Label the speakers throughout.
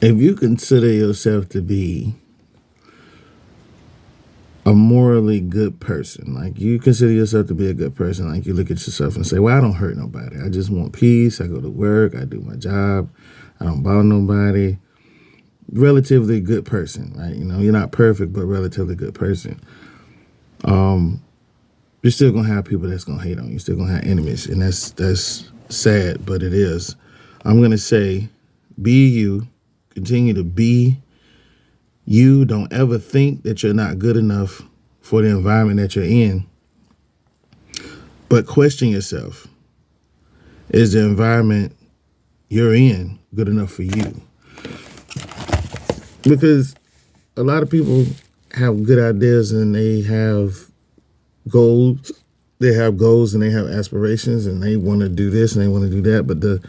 Speaker 1: If you consider yourself to be a morally good person, like you consider yourself to be a good person, like you look at yourself and say, well, I don't hurt nobody. I just want peace. I go to work. I do my job. I don't bother nobody. Relatively good person, right? You know, you're not perfect, but relatively good person. You're still going to have people that's going to hate on you. You're still going to have enemies. And that's sad, but it is. I'm going to say, be you. Continue to be you. Don't ever think that you're not good enough for the environment that you're in. But question yourself. Is the environment you're in good enough for you? Because a lot of people have good ideas and they have goals. They have goals and they have aspirations and they want to do this and they want to do that. But the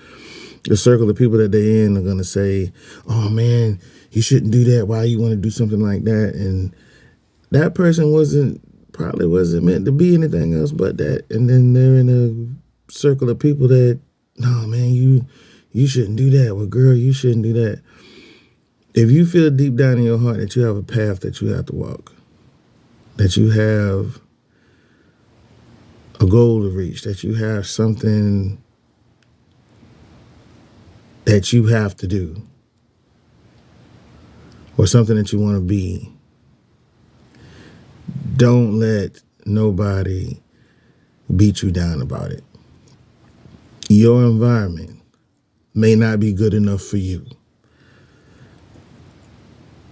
Speaker 1: circle of people that they're in are going to say, oh, man, you shouldn't do that. Why you want to do something like that? And that person probably wasn't meant to be anything else but that. And then they're in a circle of people that, no, man, you shouldn't do that. Well, girl, you shouldn't do that. If you feel deep down in your heart that you have a path that you have to walk, that you have a goal to reach, that you have something that you have to do, or something that you want to be, don't let nobody beat you down about it. Your environment may not be good enough for you.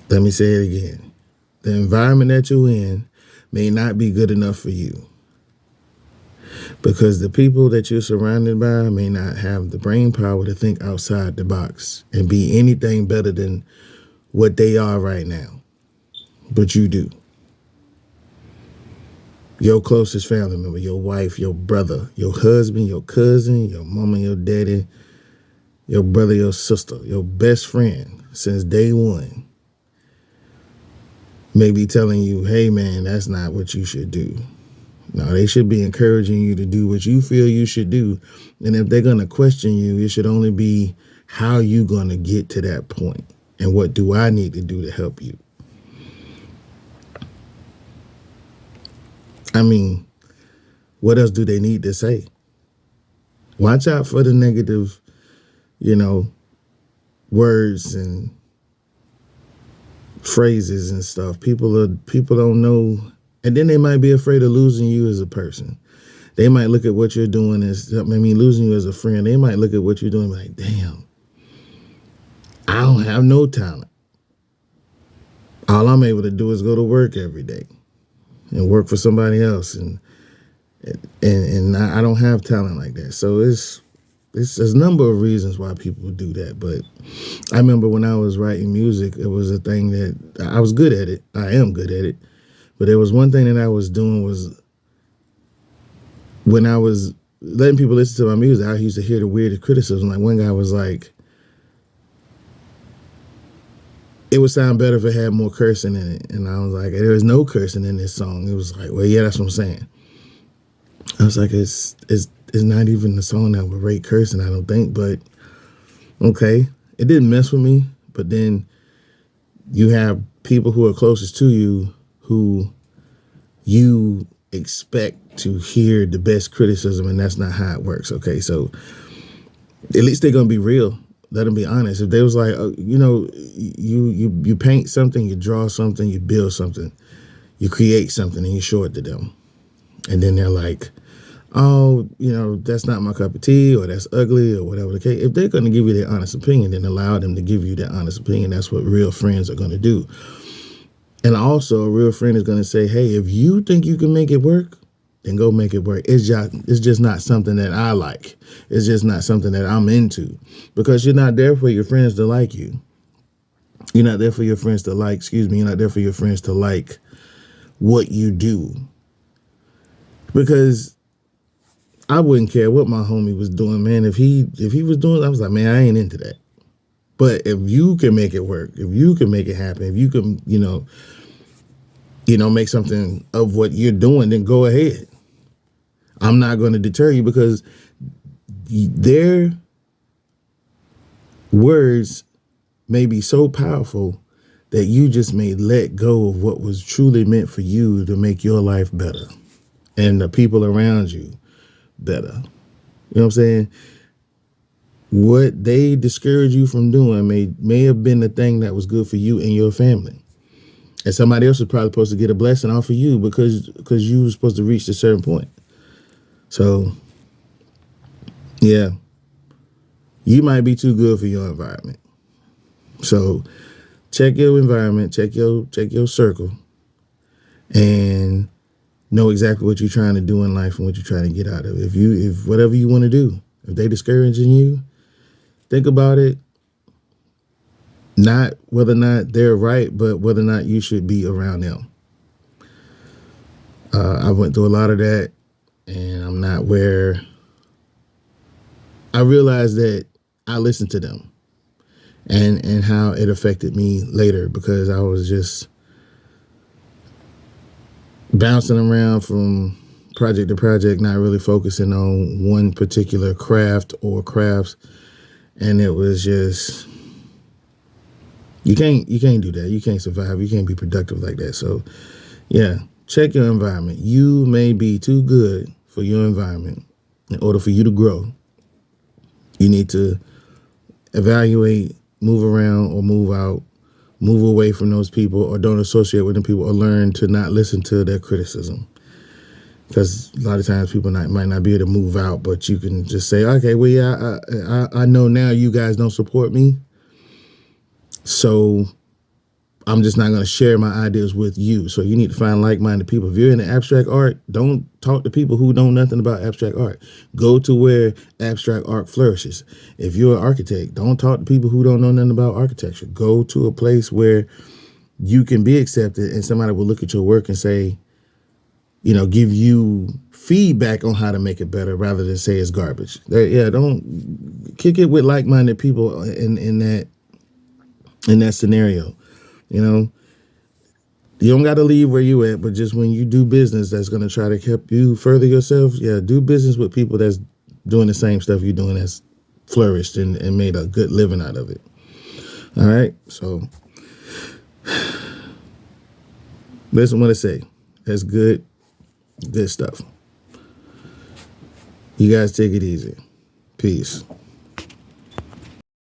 Speaker 1: Let me say it again. The environment that you're in may not be good enough for you because the people that you're surrounded by may not have the brain power to think outside the box and be anything better than what they are right now. But you do. Your closest family member, your wife, your brother, your husband, your cousin, your mama, your daddy, your brother, your sister, your best friend since day one may be telling you, hey, man, that's not what you should do. No, they should be encouraging you to do what you feel you should do. And if they're going to question you, it should only be how you going to get to that point and what do I need to do to help you? I mean, what else do they need to say? Watch out for the negative, words and phrases and stuff. People don't know, and then they might be afraid of losing you as a person. They might look at what you're doing losing you as a friend. They might look at what you're doing like, damn, I don't have no talent. All I'm able to do is go to work every day and work for somebody else, and I don't have talent like that. So there's a number of reasons why people do that. But I remember when I was writing music, it was a thing that I was good at it. I am good at it. But there was one thing that I was doing was when I was letting people listen to my music, I used to hear the weirdest criticism. Like one guy was like, it would sound better if it had more cursing in it. And I was like, there is no cursing in this song. It was like, well, yeah, that's what I'm saying. I was like, it's not even the song that would rate cursing, I don't think. But okay, it didn't mess with me. But then you have people who are closest to you who you expect to hear the best criticism, and that's not how it works. Okay, so at least they're gonna be real. Let them be honest. If they was like, you paint something, you draw something, you build something, you create something, and you show it to them, and then they're like, oh, that's not my cup of tea, or that's ugly, or whatever the case. If they're going to give you their honest opinion, then allow them to give you their honest opinion. That's what real friends are going to do. And also, a real friend is going to say, hey, if you think you can make it work, then go make it work. It's just not something that I like. It's just not something that I'm into, because you're not there for your friends to like you. You're not there for your friends to you're not there for your friends to like what you do. Because I wouldn't care what my homie was doing, man. If he was doing, I was like, man, I ain't into that. But if you can make it work, if you can make it happen, if you can, make something of what you're doing, then go ahead. I'm not going to deter you, because their words may be so powerful that you just may let go of what was truly meant for you to make your life better and the people around you better. You know what I'm saying? What they discourage you from doing may have been the thing that was good for you and your family. And somebody else was probably supposed to get a blessing off of you because you were supposed to reach a certain point. So, yeah, you might be too good for your environment. So check your environment, check your circle, and know exactly what you're trying to do in life and what you're trying to get out of it. If whatever you want to do, if they discouraging you, think about it. Not whether or not they're right, but whether or not you should be around them. I went through a lot of that, and I'm not where I realized that I listened to them and how it affected me later, because I was just bouncing around from project to project, not really focusing on one particular craft or crafts. And it was just, you can't do that. You can't survive. You can't be productive like that. So yeah, check your environment. You may be too good for your environment. In order for you to grow, you need to evaluate, move around or move out, move away from those people, or don't associate with them people, or learn to not listen to their criticism. Because a lot of times people might not be able to move out, but you can just say, okay, well, yeah, I know now you guys don't support me, so I'm just not going to share my ideas with you. So you need to find like-minded people. If you're into abstract art, don't talk to people who know nothing about abstract art. Go to where abstract art flourishes. If you're an architect, don't talk to people who don't know nothing about architecture. Go to a place where you can be accepted and somebody will look at your work and say, you know, give you feedback on how to make it better rather than say it's garbage. Yeah, don't kick it with like-minded people in that scenario. You know, you don't got to leave where you at, but just when you do business that's going to try to help you further yourself, yeah, do business with people that's doing the same stuff you're doing, that's flourished and made a good living out of it. All right, so listen what I say. That's good stuff. You guys take it easy. Peace.